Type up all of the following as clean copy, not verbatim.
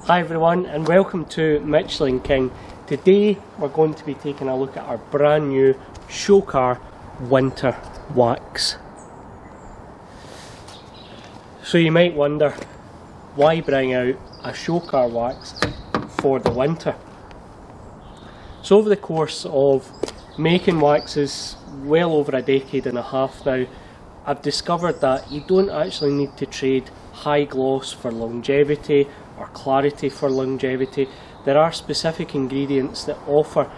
Hi everyone and welcome to Michelin King. Today we're going to be taking a look at our brand new show car winter wax. So you might wonder, why bring out a show car wax for the winter? So over the course of making waxes well over a decade and a half now, I've discovered that you don't actually need to trade high gloss for longevity or clarity for longevity. There are specific ingredients that offer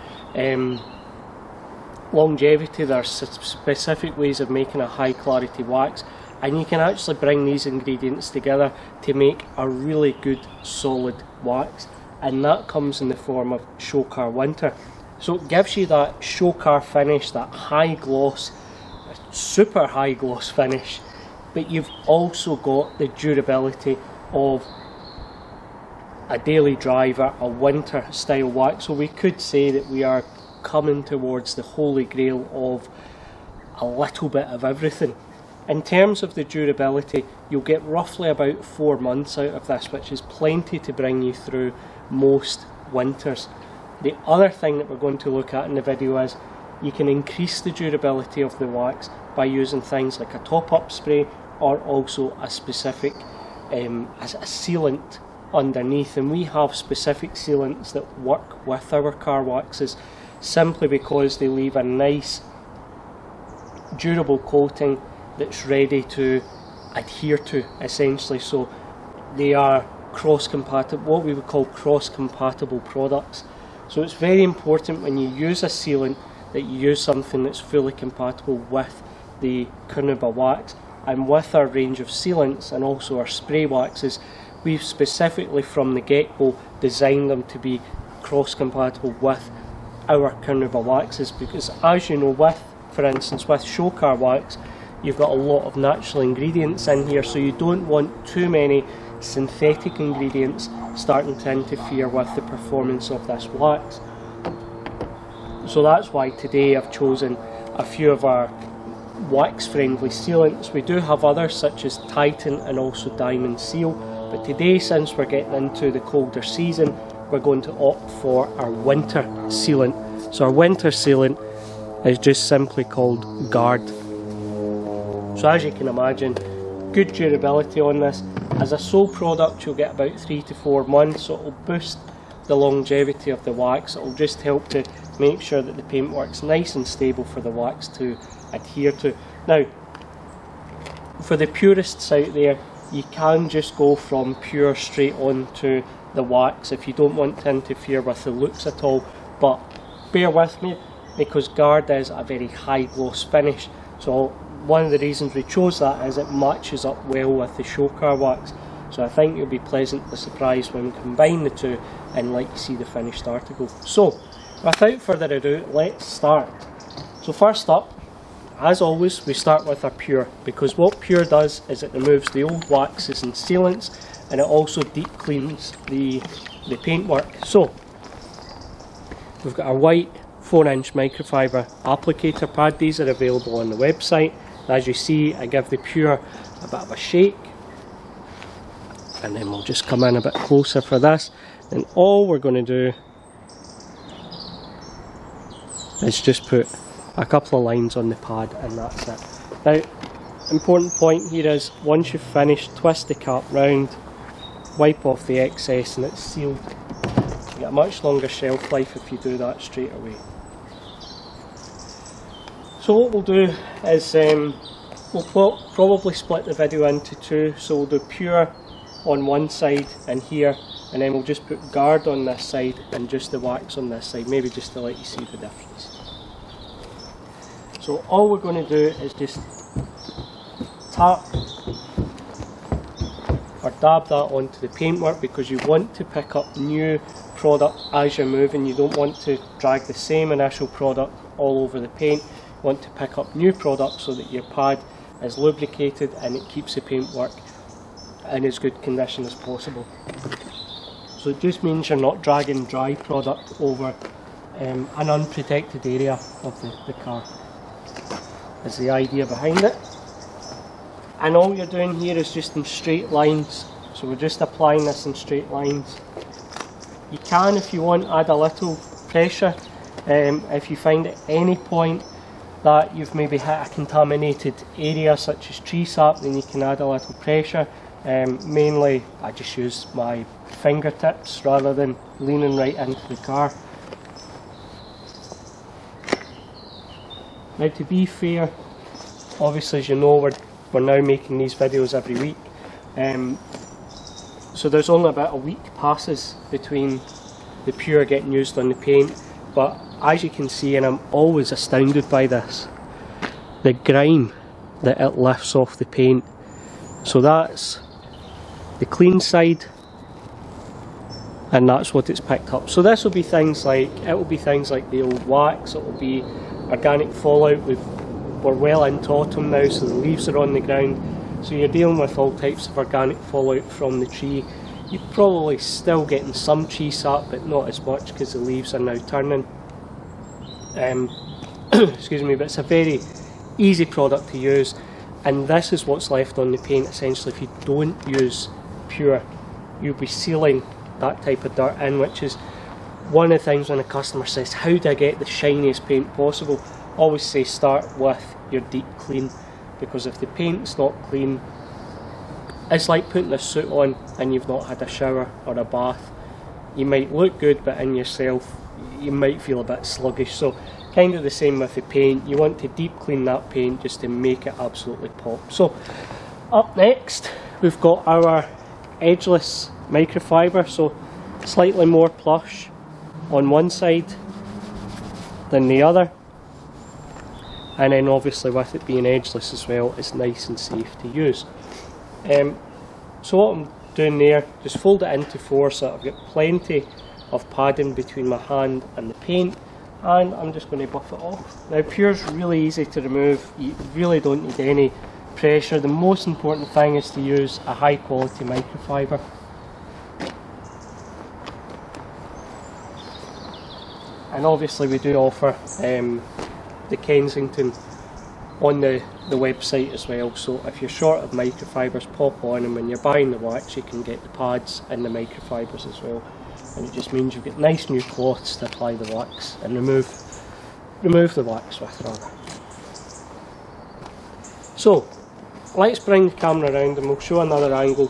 longevity. There are specific ways of making a high clarity wax, and you can actually bring these ingredients together to make a really good solid wax, and that comes in the form of show car winter. So it gives you that show car finish, that high gloss, super high gloss finish, but you've also got the durability of a daily driver, a winter style wax. So we could say that we are coming towards the holy grail of a little bit of everything. In terms of the durability, you'll get roughly about 4 months out of this, which is plenty to bring you through most winters. The other thing that we're going to look at in the video is you can increase the durability of the wax by using things like a top-up spray or also a specific a sealant underneath, and we have specific sealants that work with our car waxes simply because they leave a nice durable coating that's ready to adhere to, essentially. So they are cross-compatible, what we would call cross-compatible products. So it's very important when you use a sealant that you use something that's fully compatible with the carnauba wax. And with our range of sealants and also our spray waxes, we've specifically from the get-go designed them to be cross-compatible with our carnauba waxes, because as you know, for instance with show car wax, you've got a lot of natural ingredients in here, so you don't want too many synthetic ingredients starting to interfere with the performance of this wax. So that's why today I've chosen a few of our wax friendly sealants. We do have others such as Titan and also Diamond Seal, but today, since we're getting into the colder season, we're going to opt for our winter sealant. So our winter sealant is just simply called Guard. So as you can imagine, good durability on this. As a sole product you'll get about 3 to 4 months, so it will boost the longevity of the wax. It will just help to make sure that the paintwork's nice and stable for the wax to adhere to. Now, for the purists out there, you can just go from pure straight on to the wax if you don't want to interfere with the looks at all, but bear with me because Guard is a very high gloss finish. So one of the reasons we chose that is it matches up well with the show car wax. So I think you'll be pleasantly surprised when we combine the two and like to see the finished article. So without further ado, let's start. So first up, as always, we start with our Pure, because what Pure does is it removes the old waxes and sealants, and it also deep cleans the paintwork. So we've got our white 4-inch microfiber applicator pad. These are available on the website. As you see, I give the Pure a bit of a shake, and then we'll just come in a bit closer for this. And all we're going to do is just put a couple of lines on the pad, and that's it. Now, important point here is once you've finished, twist the cap round, wipe off the excess, and it's sealed. You get a much longer shelf life if you do that straight away. So what we'll do is we'll probably split the video into two. So we'll do Pure on one side and here, and then we'll just put Guard on this side and just the wax on this side, maybe just to let you see the difference. So all we're going to do is just tap or dab that onto the paintwork, because you want to pick up new product as you're moving. You don't want to drag the same initial product all over the paint. You want to pick up new product so that your pad is lubricated and it keeps the paintwork in as good condition as possible. So it just means you're not dragging dry product over an unprotected area of the car. Is the idea behind it. And all you're doing here is just in straight lines. So we're just applying this in straight lines. You can, if you want, add a little pressure. If you find at any point that you've maybe hit a contaminated area such as tree sap, then you can add a little pressure. Mainly I just use my fingertips rather than leaning right into the car. Now, to be fair, obviously, as you know, we're now making these videos every week, so there's only about a week passes between the Pure getting used on the paint, but as you can see, and I'm always astounded by this, the grime that it lifts off the paint. So that's the clean side, and that's what it's picked up. So this will be things like, it will be things like the old wax, it will be organic fallout. We're well into autumn now, so the leaves are on the ground, so you're dealing with all types of organic fallout from the tree. You're probably still getting some tree sap, but not as much because the leaves are now turning. Excuse me, but it's a very easy product to use, and this is what's left on the paint. Essentially, if you don't use Pure, you'll be sealing that type of dirt in, which is one of the things when a customer says, how do I get the shiniest paint possible? Always say start with your deep clean, because if the paint's not clean, it's like putting a suit on and you've not had a shower or a bath. You might look good, but in yourself you might feel a bit sluggish. So kind of the same with the paint, you want to deep clean that paint just to make it absolutely pop. So up next we've got our edgeless microfiber, so slightly more plush on one side than the other, and then obviously with it being edgeless as well, it's nice and safe to use. So what I'm doing there, just fold it into four so that I've got plenty of padding between my hand and the paint, and I'm just going to buff it off. Now, Pure's really easy to remove, you really don't need any pressure. The most important thing is to use a high quality microfiber. And obviously we do offer the Kensington on the website as well, so if you're short of microfibers, pop on, and when you're buying the wax you can get the pads and the microfibers as well, and it just means you've got nice new cloths to apply the wax and remove the wax with rather. So let's bring the camera around and we'll show another angle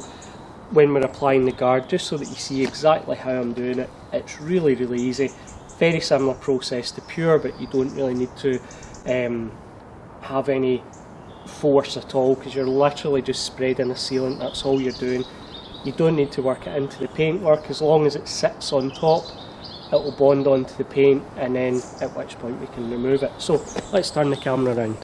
when we're applying the guard, just so that you see exactly how I'm doing it. It's really easy, very similar process to Pure, but you don't really need to have any force at all, because you're literally just spreading a sealant, that's all you're doing. You don't need to work it into the paintwork, as long as it sits on top it will bond onto the paint, and then at which point we can remove it. So let's turn the camera around.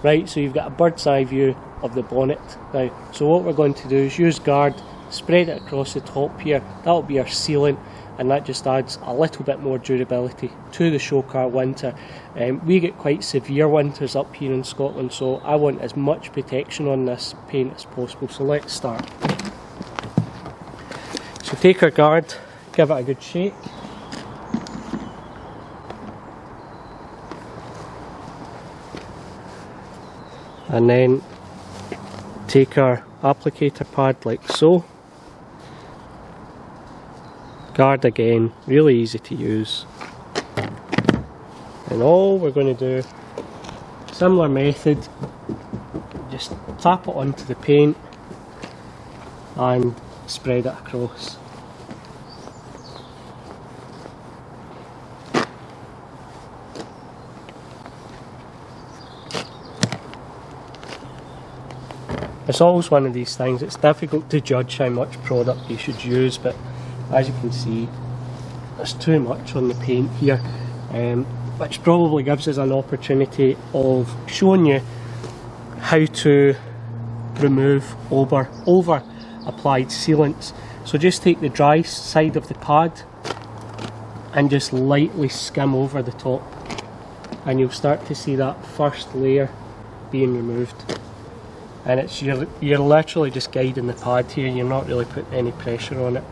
Right, so you've got a bird's eye view of the bonnet now. So what we're going to do is use guard, spread it across the top here, that'll be our sealant, and that just adds a little bit more durability to the show car winter. We get quite severe winters up here in Scotland, so I want as much protection on this paint as possible. So let's start. So take our guard, give it a good shake. And then take our applicator pad like so. Guard again, really easy to use. And all we're going to do, similar method, just tap it onto the paint and spread it across. It's always one of these things, it's difficult to judge how much product you should use, but as you can see, there's too much on the paint here, which probably gives us an opportunity of showing you how to remove over applied sealants. So just take the dry side of the pad and just lightly skim over the top, and you'll start to see that first layer being removed. And it's you're literally just guiding the pad here, you're not really putting any pressure on it.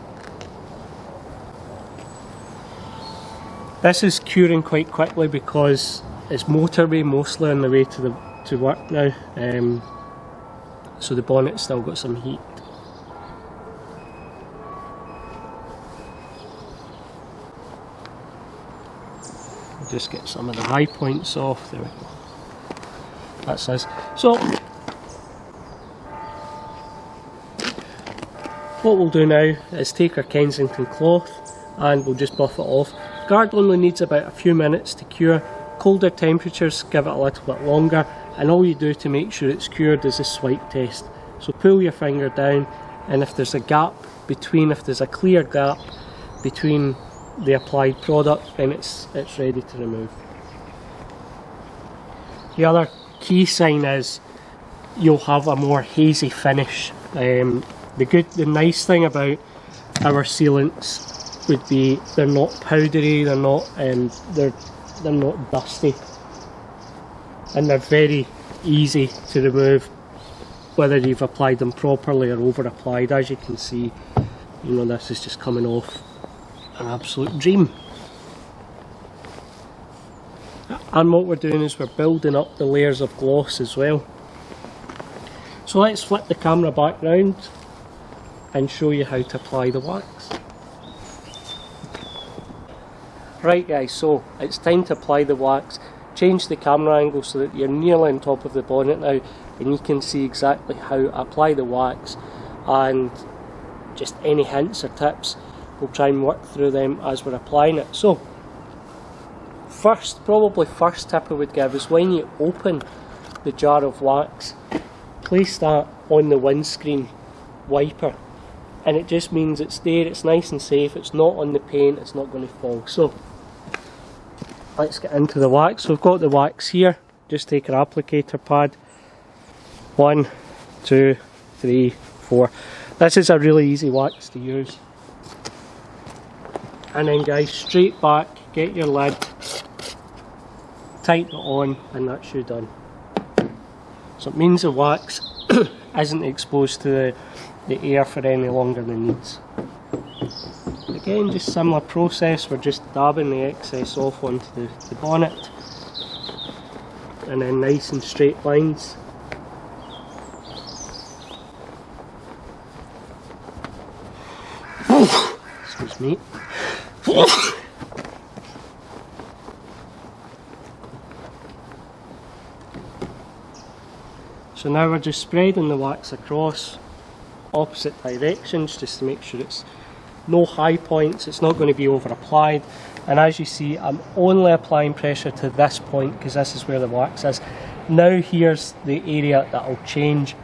This is curing quite quickly because it's motorway mostly on the way to work now. so the bonnet's still got some heat. Just get some of the high points off. There we go. That's us. So what we'll do now is take our Kensington cloth and we'll just buff it off. Guard only needs about a few minutes to cure. Colder temperatures give it a little bit longer, and all you do to make sure it's cured is a swipe test. So pull your finger down, and if there's a gap between, if there's a clear gap between the applied product, then it's ready to remove. The other key sign is you'll have a more hazy finish. The nice thing about our sealants would be they're not powdery, they're not dusty, and they're very easy to remove whether you've applied them properly or over applied. As you can see, you know, this is just coming off an absolute dream. And what we're doing is we're building up the layers of gloss as well. So let's flip the camera back round and show you how to apply the wax. Right guys, so it's time to apply the wax. Change the camera angle so that you're nearly on top of the bonnet now, and you can see exactly how to apply the wax, and just any hints or tips, we'll try and work through them as we're applying it. So probably first tip I would give is when you open the jar of wax, place that on the windscreen wiper, and it just means it's there, it's nice and safe, it's not on the paint, it's not going to fall. So let's get into the wax. So we've got the wax here. Just take our applicator pad. 1, 2, 3, 4. This is a really easy wax to use. And then guys, straight back, get your lid, tighten it on, and that's you done. So it means the wax isn't exposed to the air for any longer than it needs. Again, just similar process, we're just dabbing the excess off onto the bonnet, and then nice and straight lines. Excuse me. So now we're just spreading the wax across opposite directions just to make sure it's no high points, it's not going to be over applied. And as you see, I'm only applying pressure to this point because this is where the wax is. Now here's the area that I'll change.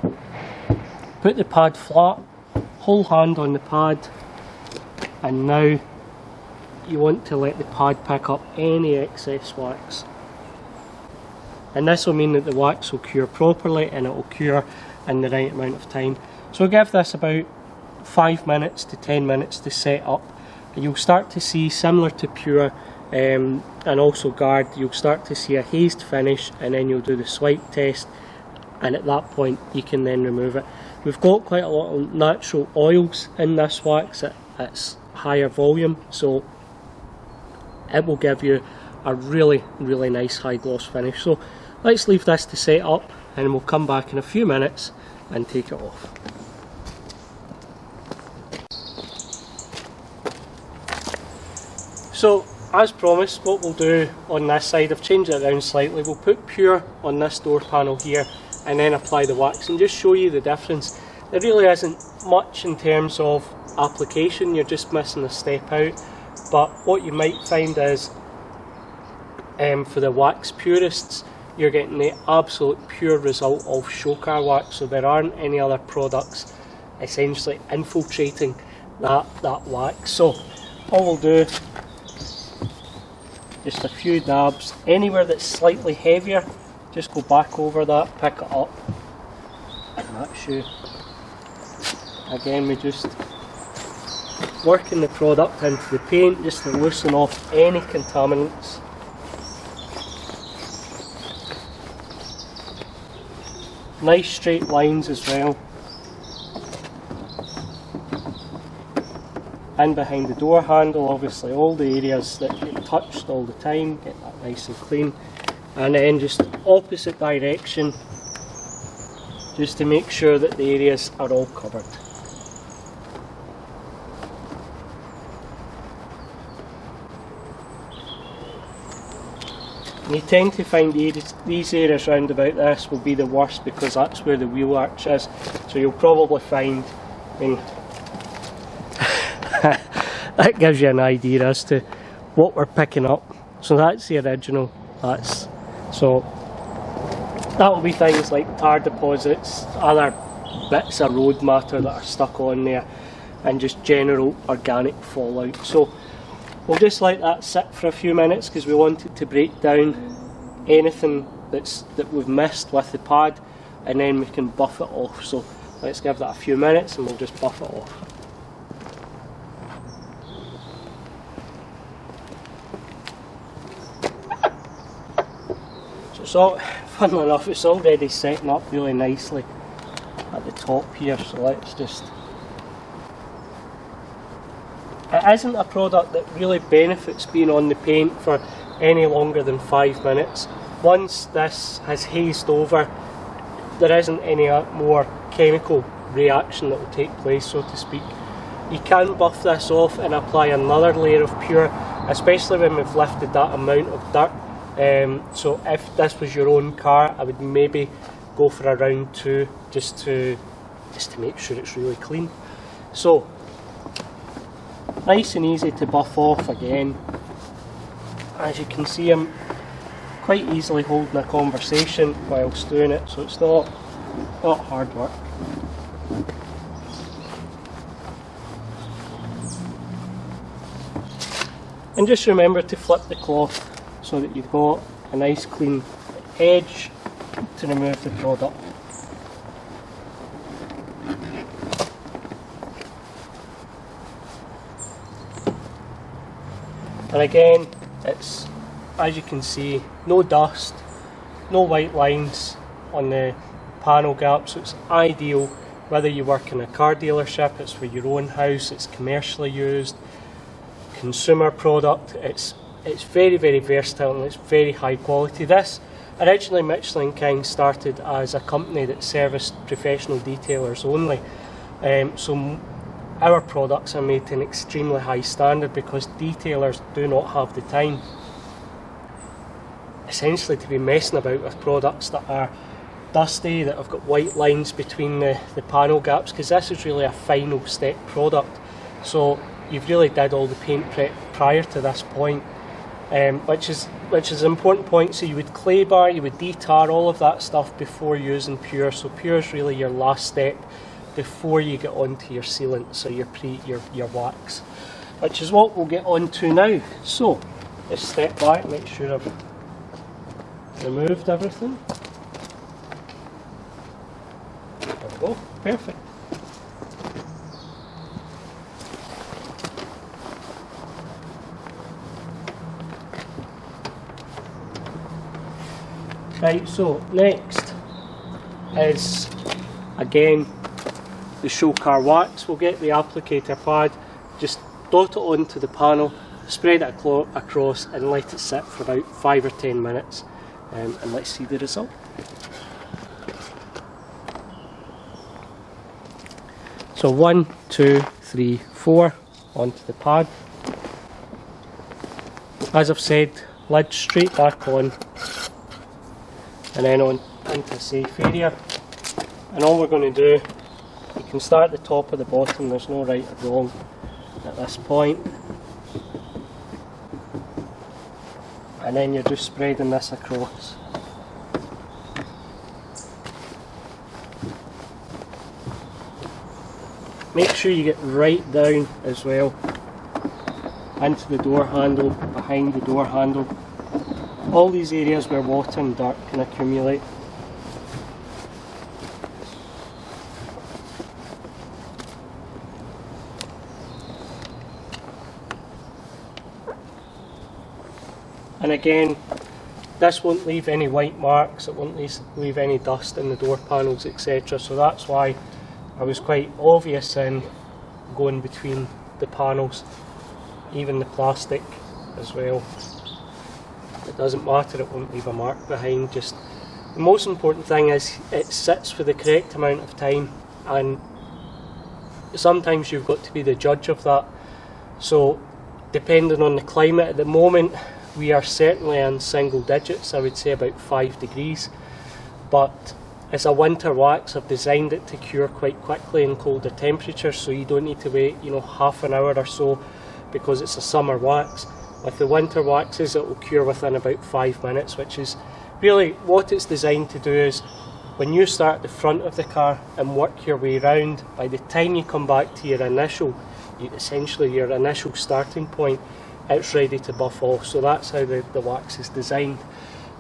Put the pad flat, whole hand on the pad, and now you want to let the pad pick up any excess wax. And this will mean that the wax will cure properly and it will cure in the right amount of time. So give this about 5 minutes to 10 minutes to set up, and you'll start to see, similar to Pure and also Guard, you'll start to see a hazed finish, and then you'll do the swipe test, and at that point you can then remove it. We've got quite a lot of natural oils in this wax at its higher volume, so it will give you a really nice high gloss finish. So let's leave this to set up, and we'll come back in a few minutes and take it off. So as promised, what we'll do on this side, I've changed it around slightly, we'll put Pure on this door panel here and then apply the wax and just show you the difference. There really isn't much in terms of application, you're just missing a step out, but what you might find is for the wax purists, you're getting the absolute pure result of show car wax, so there aren't any other products essentially infiltrating that wax. So all we'll do, just a few dabs, anywhere that's slightly heavier, just go back over that, pick it up, and that's you. Again, we just working the product into the paint just to loosen off any contaminants. Nice straight lines as well. And behind the door handle, obviously all the areas that get touched all the time, get that nice and clean. And then just opposite direction, just to make sure that the areas are all covered. You tend to find these areas round about this will be the worst because that's where the wheel arch is. So you'll probably find, I mean, that gives you an idea as to what we're picking up. So that's the original. So that will be things like tar deposits, other bits of road matter that are stuck on there, and just general organic fallout. So we'll just let that sit for a few minutes because we want it to break down anything that we've missed with the pad, and then we can buff it off. So let's give that a few minutes and we'll just buff it off. So funnily enough, it's already setting up really nicely at the top here, so let's just... It isn't a product that really benefits being on the paint for any longer than 5 minutes. Once this has hazed over, there isn't any more chemical reaction that will take place, so to speak. You can buff this off and apply another layer of pure, especially when we've lifted that amount of dirt. So if this was your own car, I would maybe go for a round 2 just to make sure it's really clean. So nice and easy to buff off again. As you can see, I'm quite easily holding a conversation whilst doing it, so it's not hard work. And just remember to flip the cloth so that you've got a nice clean edge to remove the product. And again, it's, as you can see, no dust, no white lines on the panel gap, so it's ideal whether you work in a car dealership, it's for your own house, it's commercially used, consumer product. It's very, very versatile and it's very high quality. This, originally Michelin King started as a company that serviced professional detailers only. So our products are made to an extremely high standard because detailers do not have the time essentially to be messing about with products that are dusty, that have got white lines between the panel gaps, because this is really a final step product. So you've really did all the paint prep prior to this point. Which is an important point. So you would clay bar, you would detar all of that stuff before using pure. So pure is really your last step before you get onto your sealant, so your wax, which is what we'll get onto now. So let's step back, make sure I've removed everything. There we go, perfect. Right, so next is again the show car wax. We'll get the applicator pad, just dot it onto the panel, spread it across and let it sit for about 5 or 10 minutes, and let's see the result. So 1, 2, 3, 4 onto the pad. As I've said, lid straight back on, and then on into a safe area. And all we're going to do, you can start at the top or the bottom, there's no right or wrong at this point. And then you're just spreading this across. Make sure you get right down as well into the door handle, behind the door handle. All these areas where water and dirt can accumulate. And again, this won't leave any white marks, it won't leave any dust in the door panels, etc. So that's why I was quite obvious in going between the panels, even the plastic as well. It doesn't matter, it won't leave a mark behind, just The most important thing is it sits for the correct amount of time, and sometimes you've got to be the judge of that. So depending on the climate at the moment, we are certainly in single digits, I would say about 5 degrees, but as a winter wax I've designed it to cure quite quickly in colder temperatures, so you don't need to wait, you know, half an hour or so because it's a summer wax. With the winter waxes it will cure within about 5 minutes, which is really what it's designed to do. Is when you start at the front of the car and work your way round, by the time you come back to your initial starting point, it's ready to buff off. So that's how the wax is designed.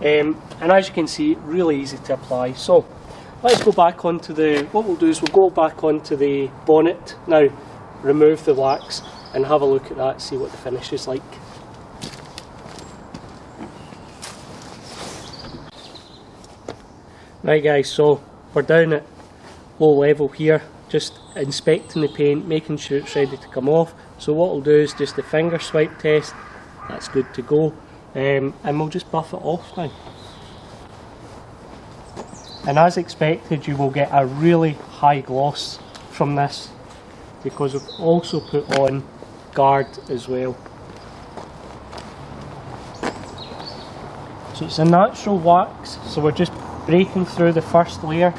And as you can see, really easy to apply. So let's go back onto what we'll do is we'll go back onto the bonnet now, remove the wax and have a look at that, see what the finish is like. Right guys, so we're down at low level here, just inspecting the paint, making sure it's ready to come off. So what we'll do is just the finger swipe test, that's good to go, and we'll just buff it off now. And as expected, you will get a really high gloss from this because we've also put on guard as well. So it's a natural wax, so we're just breaking through the first layer.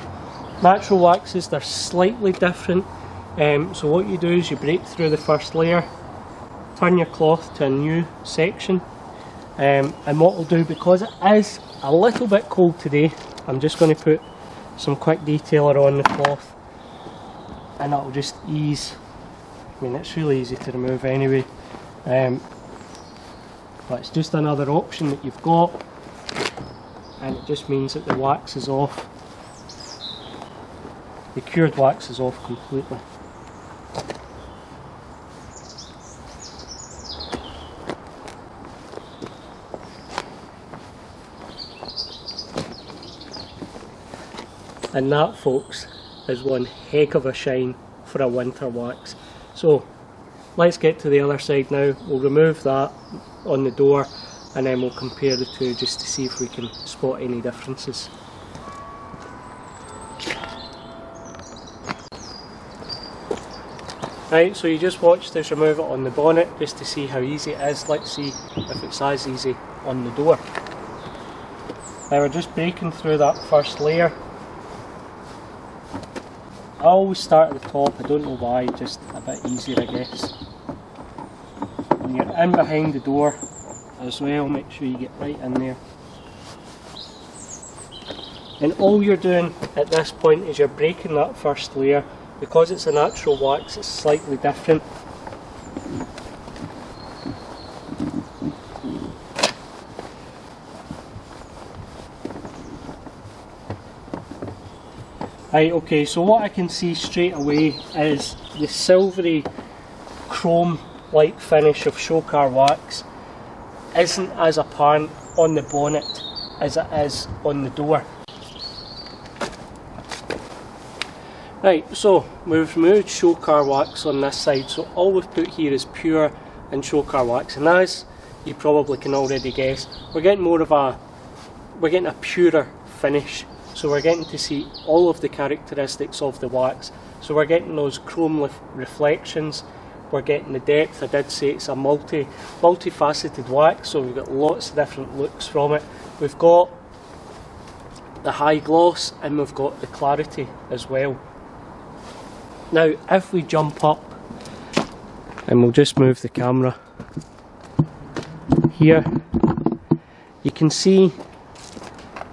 Natural waxes, they're slightly different, so what you do is you break through the first layer, turn your cloth to a new section, and what we'll do, because it is a little bit cold today, I'm just going to put some quick detailer on the cloth and that'll just ease. I mean, it's really easy to remove anyway, but it's just another option that you've got, and it just means that the wax is off, the cured wax is off completely. And that, folks, is one heck of a shine for a winter wax. So let's get to the other side now. We'll remove that on the door and then we'll compare the two just to see if we can spot any differences. Right, so you just watched us remove it on the bonnet just to see how easy it is. Let's see if it's as easy on the door. Now we're just breaking through that first layer. I always start at the top, I don't know why, just a bit easier I guess. When you're in behind the door as well, make sure you get right in there. And all you're doing at this point is you're breaking that first layer. Because it's a natural wax, it's slightly different. Right, okay, so what I can see straight away is the silvery chrome-like finish of show car wax isn't as apparent on the bonnet as it is on the door. Right, so we've removed show car wax on this side, so all we've put here is pure and show car wax, and as you probably can already guess, we're getting a purer finish. So we're getting to see all of the characteristics of the wax. So we're getting those chrome reflections, we're getting the depth. I did say it's a multifaceted wax, so we've got lots of different looks from it. We've got the high gloss and we've got the clarity as well. Now if we jump up, and we'll just move the camera here, you can see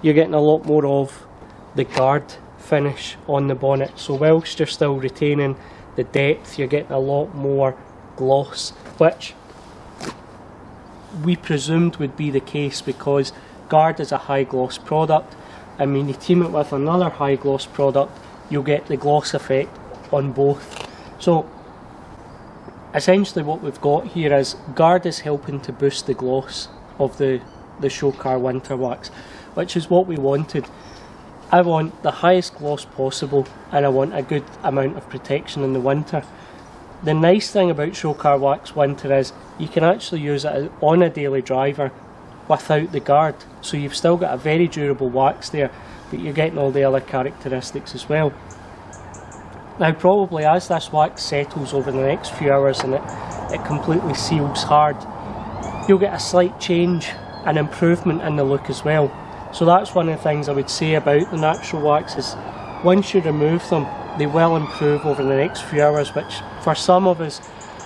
you're getting a lot more of the guard finish on the bonnet. So whilst you're still retaining the depth, you're getting a lot more gloss, which we presumed would be the case because guard is a high gloss product, and when you team it with another high gloss product, you'll get the gloss effect on both. So essentially what we've got here is guard is helping to boost the gloss of the show car winter wax, which is what we wanted. I want the highest gloss possible and I want a good amount of protection in the winter. The nice thing about show car wax winter is you can actually use it on a daily driver without the guard. So you've still got a very durable wax there, but you're getting all the other characteristics as well. Now probably as this wax settles over the next few hours and it completely seals hard, you'll get a slight change and improvement in the look as well. So that's one of the things I would say about the natural wax is once you remove them, they will improve over the next few hours, which for some of us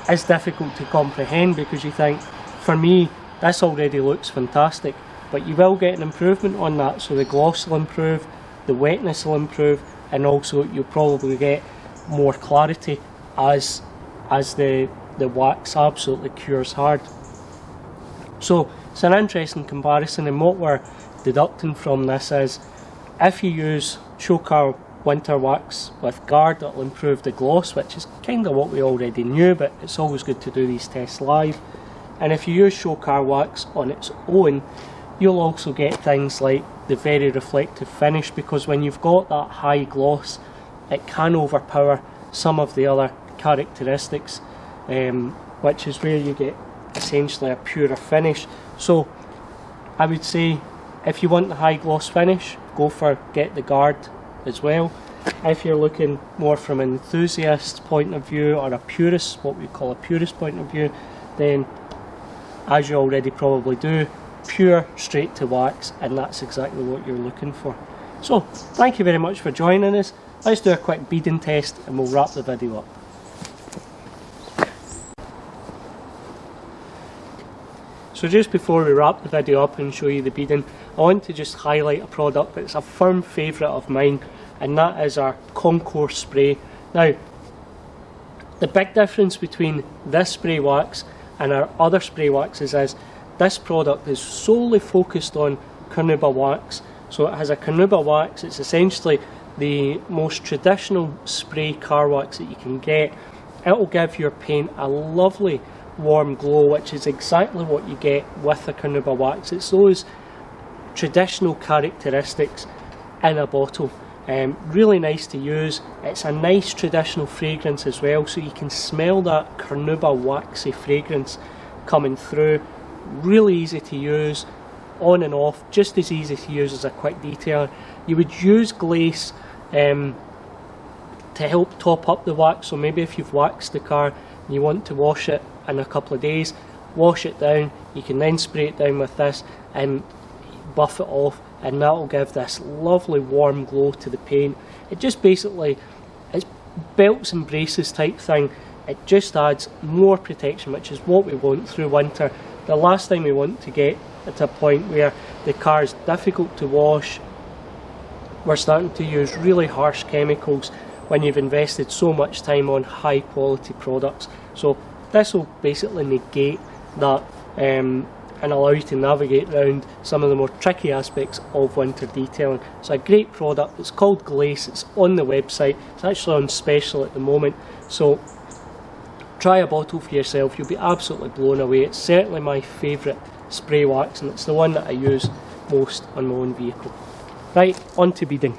is difficult to comprehend because you think, for me, this already looks fantastic, but you will get an improvement on that. So the gloss will improve, the wetness will improve, and also you'll probably get more clarity as the wax absolutely cures hard. So it's an interesting comparison, and what we're deducting from this is if you use Concourse winter wax with guard, it'll improve the gloss, which is kind of what we already knew, but it's always good to do these tests live. And if you use Concourse wax on its own, you'll also get things like the very reflective finish, because when you've got that high gloss, it can overpower some of the other characteristics, which is where you get essentially a purer finish. So I would say if you want the high gloss finish, get the guard as well. If you're looking more from an enthusiast point of view, or a purist, what we call a purist point of view, then as you already probably do, pure straight to wax, and that's exactly what you're looking for. So thank you very much for joining us. Let's do a quick beading test and we'll wrap the video up. So just before we wrap the video up and show you the beading, I want to just highlight a product that's a firm favourite of mine, and that is our Concourse spray. Now, the big difference between this spray wax and our other spray waxes is this product is solely focused on carnauba wax. So it has a carnauba wax. It's essentially the most traditional spray car wax that you can get. It will give your paint a lovely warm glow, which is exactly what you get with a carnauba wax. It's those traditional characteristics in a bottle. Really nice to use. It's a nice traditional fragrance as well, so you can smell that carnauba waxy fragrance coming through. Really easy to use, on and off, just as easy to use as a quick detailer. You would use glaze to help top up the wax. So maybe if you've waxed the car and you want to wash it in a couple of days, wash it down, you can then spray it down with this and buff it off, and that will give this lovely warm glow to the paint. It just basically, it's belts and braces type thing. It just adds more protection, which is what we want through winter. The last thing we want to get at a point where the car is difficult to wash, we're starting to use really harsh chemicals when you've invested so much time on high quality products. So this will basically negate that and allow you to navigate around some of the more tricky aspects of winter detailing. It's a great product. It's called Glace. It's on the website. It's actually on special at the moment. So try a bottle for yourself. You'll be absolutely blown away. It's certainly my favourite spray wax, and it's the one that I use most on my own vehicle. Right, on to beading.